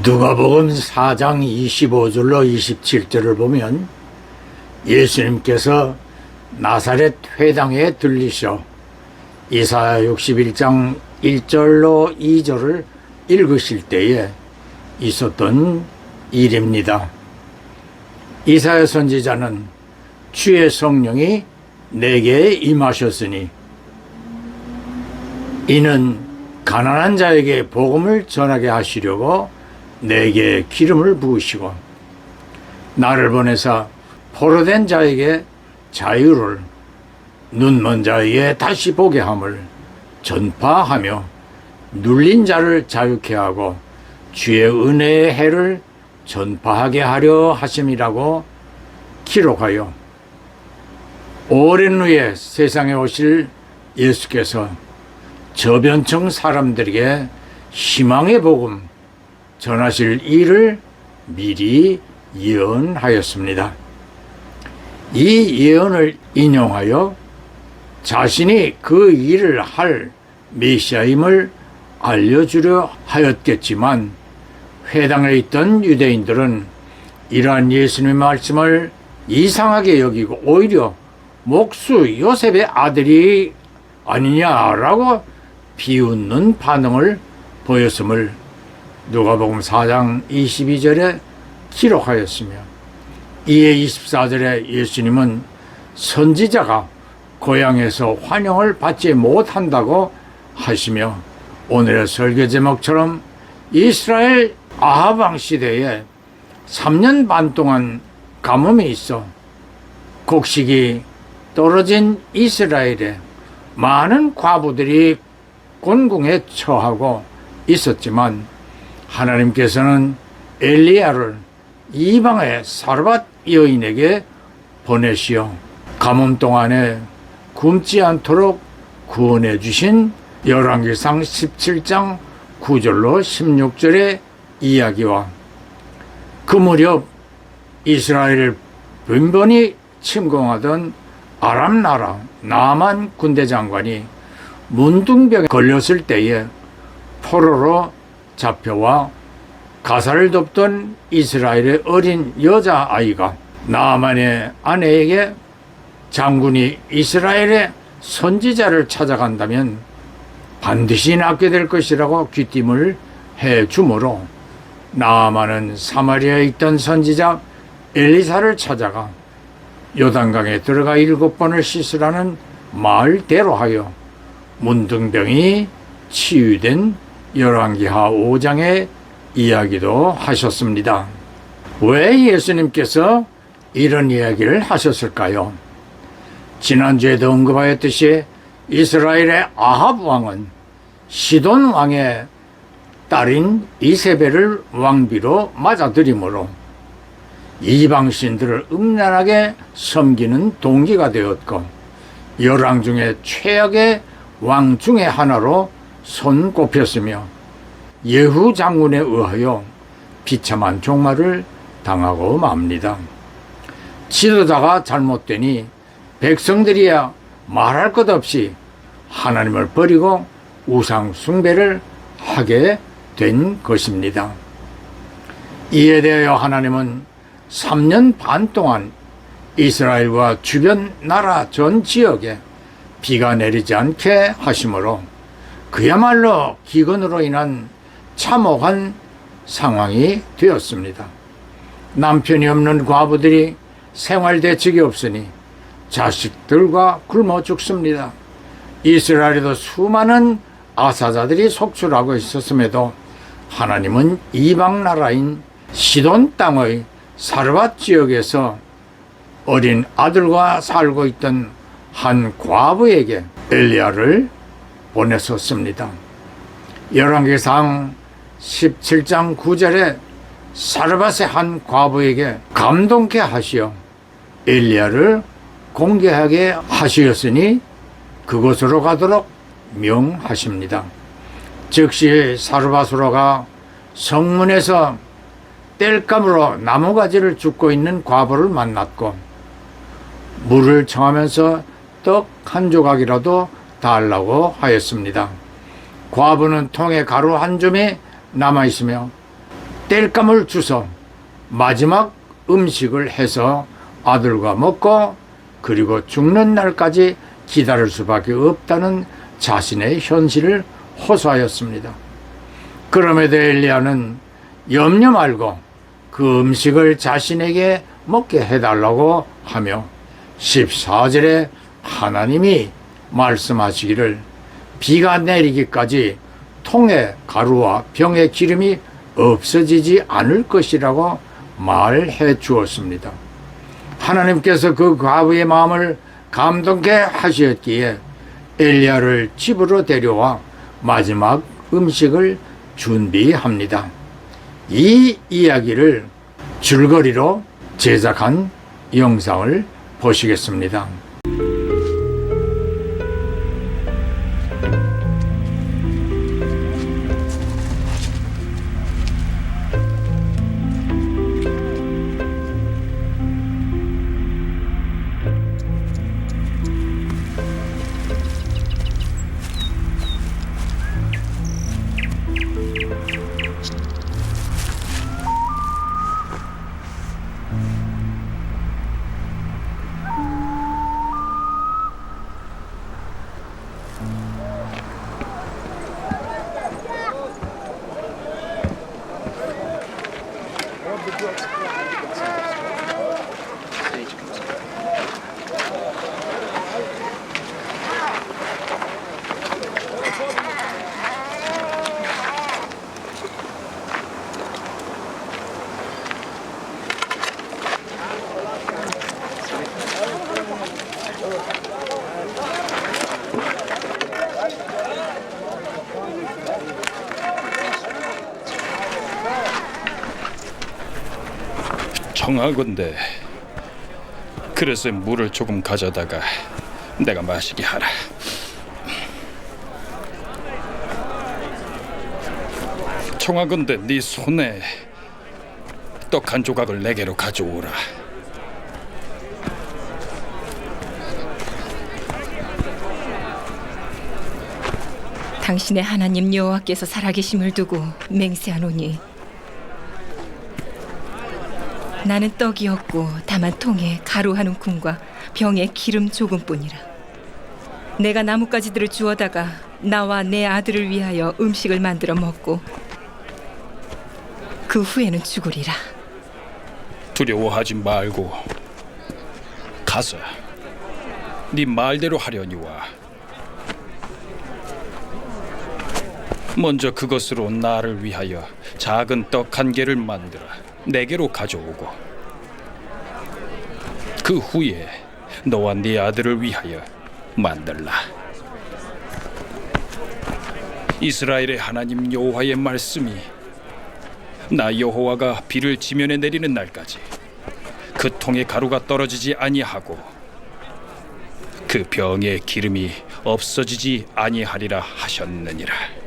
누가복음 4장 25절로 27절을 보면 예수님께서 나사렛 회당에 들리셔 이사야 61장 1절로 2절을 읽으실 때에 있었던 일입니다. 이사야 선지자는 주의 성령이 내게 임하셨으니 이는 가난한 자에게 복음을 전하게 하시려고 내게 기름을 부으시고 나를 보내사 포로된 자에게 자유를 눈먼 자에게 다시 보게 함을 전파하며 눌린 자를 자유케 하고 주의 은혜의 해를 전파하게 하려 하심이라고 기록하여 오랜 후에 세상에 오실 예수께서 저변청 사람들에게 희망의 복음 전하실 일을 미리 예언하였습니다. 이 예언을 인용하여 자신이 그 일을 할 메시아임을 알려주려 하였겠지만 회당에 있던 유대인들은 이러한 예수님의 말씀을 이상하게 여기고 오히려 목수 요셉의 아들이 아니냐라고 비웃는 반응을 보였음을 누가복음 4장 22절에 기록하였으며 이에 24절에 예수님은 선지자가 고향에서 환영을 받지 못한다고 하시며 오늘의 설교 제목처럼 이스라엘 아합 왕 시대에 3년 반 동안 가뭄이 있어 곡식이 떨어진 이스라엘에 많은 과부들이 곤궁에 처하고 있었지만 하나님께서는 엘리야를 이방의 사르밧 여인에게 보내시어 가뭄 동안에 굶지 않도록 구원해 주신 열왕기상 17장 9절로 16절의 이야기와 그 무렵 이스라엘을 빈번히 침공하던 아람 나라 나만 군대 장관이 문둥병에 걸렸을 때에 포로로 잡혀와 가사를 돕던 이스라엘의 어린 여자아이가 나만의 아내에게 장군이 이스라엘의 선지자를 찾아간다면 반드시 낫게 될 것이라고 귀띔을 해주므로 나만은 사마리아에 있던 선지자 엘리사를 찾아가 요단강에 들어가 7번을 씻으라는 말대로 하여 문둥병이 치유된 열왕기하 5장의 이야기도 하셨습니다. 왜 예수님께서 이런 이야기를 하셨을까요? 지난주에도 언급하였듯이 이스라엘의 아합 왕은 시돈 왕의 딸인 이세벨을 왕비로 맞아들이므로 이방신들을 음란하게 섬기는 동기가 되었고 열왕 중에 최악의 왕 중의 하나로 손꼽혔으며 예후 장군에 의하여 비참한 종말을 당하고 맙니다. 지도자가 잘못되니 백성들이야 말할 것 없이 하나님을 버리고 우상 숭배를 하게 된 것입니다. 이에 대하여 하나님은 3년 반 동안 이스라엘과 주변 나라 전 지역에 비가 내리지 않게 하심으로 그야말로 기근으로 인한 참혹한 상황이 되었습니다. 남편이 없는 과부들이 생활 대책이 없으니 자식들과 굶어 죽습니다. 이스라엘에도 수많은 아사자들이 속출하고 있었음에도 하나님은 이방 나라인 시돈 땅의 사르밧 지역에서 어린 아들과 살고 있던 한 과부에게 엘리야를 보내셨습니다. 열왕기상 17장 9절에 사르밧의 한 과부에게 감동케 하시어 엘리야를 공개하게 하시었으니 그곳으로 가도록 명하십니다. 즉시 사르밧으로 가 성문에서 땔감으로 나무가지를 줍고 있는 과부를 만났고 물을 청하면서 떡 한 조각이라도 달라고 하였습니다. 과부는 통에 가루 한 줌이 남아있으며 땔감을 주서 마지막 음식을 해서 아들과 먹고 그리고 죽는 날까지 기다릴 수밖에 없다는 자신의 현실을 호소하였습니다. 그럼에도 엘리야는 염려 말고 그 음식을 자신에게 먹게 해달라고 하며 14절에 하나님이 말씀하시기를 비가 내리기까지 통에 가루와 병에 기름이 없어지지 않을 것이라고 말해 주었습니다. 하나님께서 그 과부의 마음을 감동케 하셨기에 엘리야를 집으로 데려와 마지막 음식을 준비합니다. 이 이야기를 줄거리로 제작한 영상을 보시겠습니다. 청하건대 그릇에 물을 조금 가져다가 내가 마시게 하라. 청하건대 네 손에 떡 한 조각을 내게로 가져오라. 당신의 하나님 여호와께서 살아계심을 두고 맹세하노니 나는 떡이 없고 다만 통에 가루 한 움큼과 병에 기름 조금뿐이라. 내가 나뭇가지들을 주워다가 나와 내 아들을 위하여 음식을 만들어 먹고 그 후에는 죽으리라. 두려워하지 말고 가서 네 말대로 하려니와 먼저 그것으로 나를 위하여 작은 떡 한 개를 만들어 내게로 가져오고 그 후에 너와 네 아들을 위하여 만들라. 이스라엘의 하나님 여호와의 말씀이 나 여호와가 비를 지면에 내리는 날까지 그 통에 가루가 떨어지지 아니하고 그 병에 기름이 없어지지 아니하리라 하셨느니라.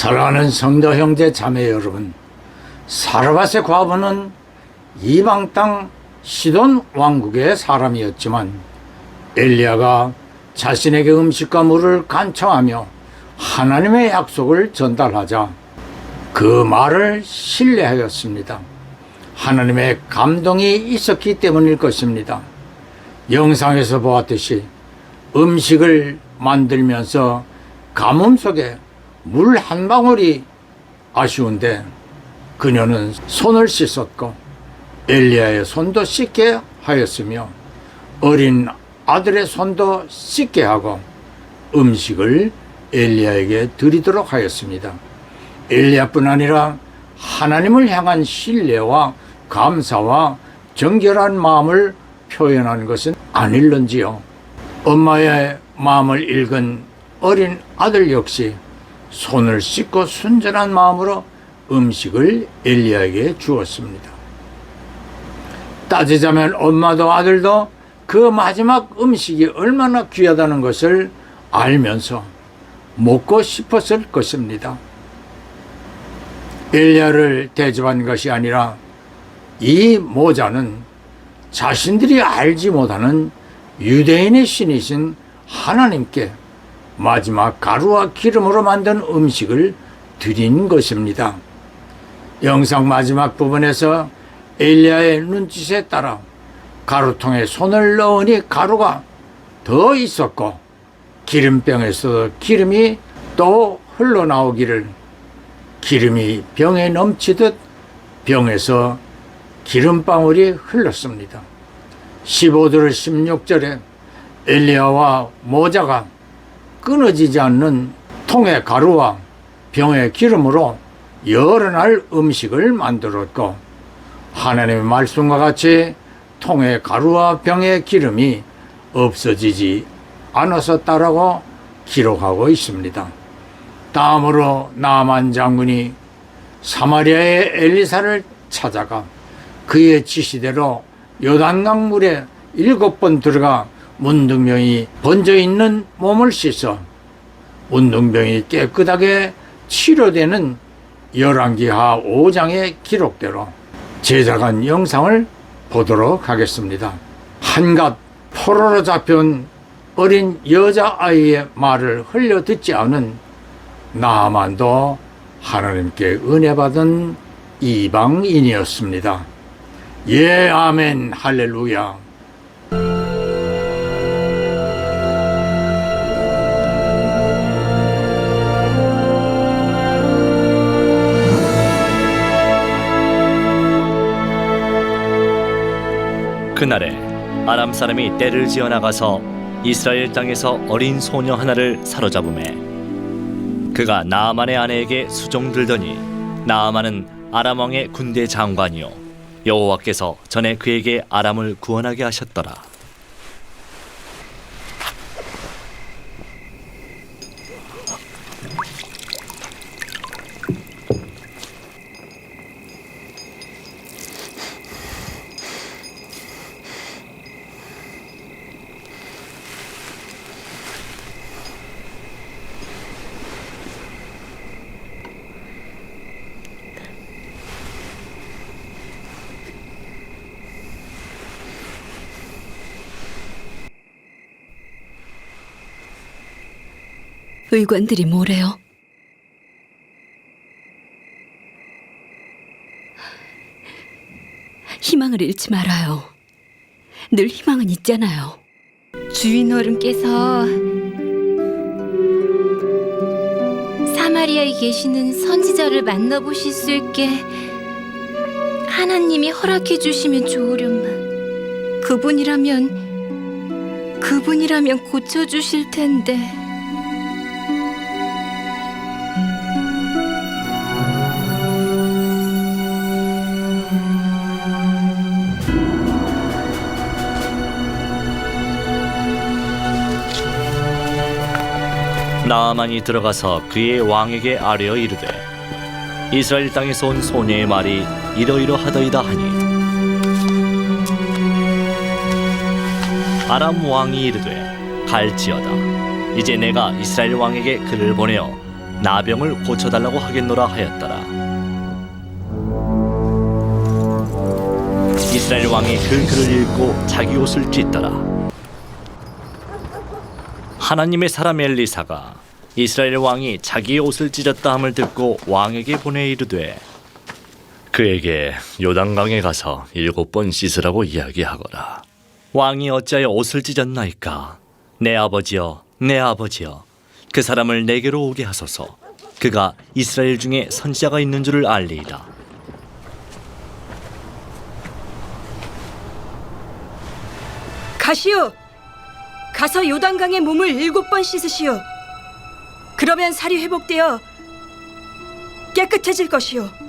사랑하는 성도 형제 자매 여러분, 사르밧의 과부는 이방 땅 시돈 왕국의 사람이었지만 엘리야가 자신에게 음식과 물을 간청하며 하나님의 약속을 전달하자 그 말을 신뢰하였습니다. 하나님의 감동이 있었기 때문일 것입니다. 영상에서 보았듯이 음식을 만들면서 가뭄 속에 물 한 방울이 아쉬운데 그녀는 손을 씻었고 엘리야의 손도 씻게 하였으며 어린 아들의 손도 씻게 하고 음식을 엘리야에게 드리도록 하였습니다. 엘리야뿐 아니라 하나님을 향한 신뢰와 감사와 정결한 마음을 표현한 것은 아닐런지요. 엄마의 마음을 읽은 어린 아들 역시 손을 씻고 순전한 마음으로 음식을 엘리야에게 주었습니다. 따지자면 엄마도 아들도 그 마지막 음식이 얼마나 귀하다는 것을 알면서 먹고 싶었을 것입니다. 엘리야를 대접한 것이 아니라 이 모자는 자신들이 알지 못하는 유대인의 신이신 하나님께 마지막 가루와 기름으로 만든 음식을 드린 것입니다. 영상 마지막 부분에서 엘리야의 눈짓에 따라 가루통에 손을 넣으니 가루가 더 있었고 기름병에서 기름이 또 흘러나오기를 기름이 병에 넘치듯 병에서 기름방울이 흘렀습니다. 15절 16절에 엘리야와 모자가 끊어지지 않는 통의 가루와 병의 기름으로 여러 날 음식을 만들었고 하나님의 말씀과 같이 통의 가루와 병의 기름이 없어지지 않았었다라고 기록하고 있습니다. 다음으로 나아만 장군이 사마리아의 엘리사를 찾아가 그의 지시대로 요단강 물에 7번 들어가 문둥병이 번져 있는 몸을 씻어 문둥병이 깨끗하게 치료되는 열왕기하 5장의 기록대로 제작한 영상을 보도록 하겠습니다. 한갓 포로로 잡혀온 어린 여자아이의 말을 흘려 듣지 않은 나아만도 하나님께 은혜 받은 이방인이었습니다. 예, 아멘, 할렐루야. 그날에 아람 사람이 떼를 지어 나가서 이스라엘 땅에서 어린 소녀 하나를 사로잡음에 그가 나아만의 아내에게 수종들더니 나아만은 아람 왕의 군대 장관이요 여호와께서 전에 그에게 아람을 구원하게 하셨더라. 의관들이 뭐래요? 희망을 잃지 말아요. 늘 희망은 있잖아요. 주인 어른께서 사마리아에 계시는 선지자를 만나보실 수 있게 하나님이 허락해 주시면 좋으련만. 그분이라면 고쳐주실 텐데. 나아만이 들어가서 그의 왕에게 아뢰어 이르되 이스라엘 땅에서 온 소녀의 말이 이러이러하더이다 하니 아람 왕이 이르되 갈지어다. 이제 내가 이스라엘 왕에게 글을 보내어 나병을 고쳐달라고 하겠노라 하였더라. 이스라엘 왕이 그 글을 읽고 자기 옷을 찢더라. 하나님의 사람 엘리사가 이스라엘 왕이 자기의 옷을 찢었다 함을 듣고 왕에게 보내 이르되 그에게 요단강에 가서 7번 씻으라고 이야기하거라. 왕이 어찌하여 옷을 찢었나이까? 내 아버지여, 내 아버지여, 그 사람을 내게로 오게 하소서. 그가 이스라엘 중에 선지자가 있는 줄을 알리이다. 가시오. 가서 요단강에 몸을 7번 씻으시오. 그러면 살이 회복되어 깨끗해질 것이오.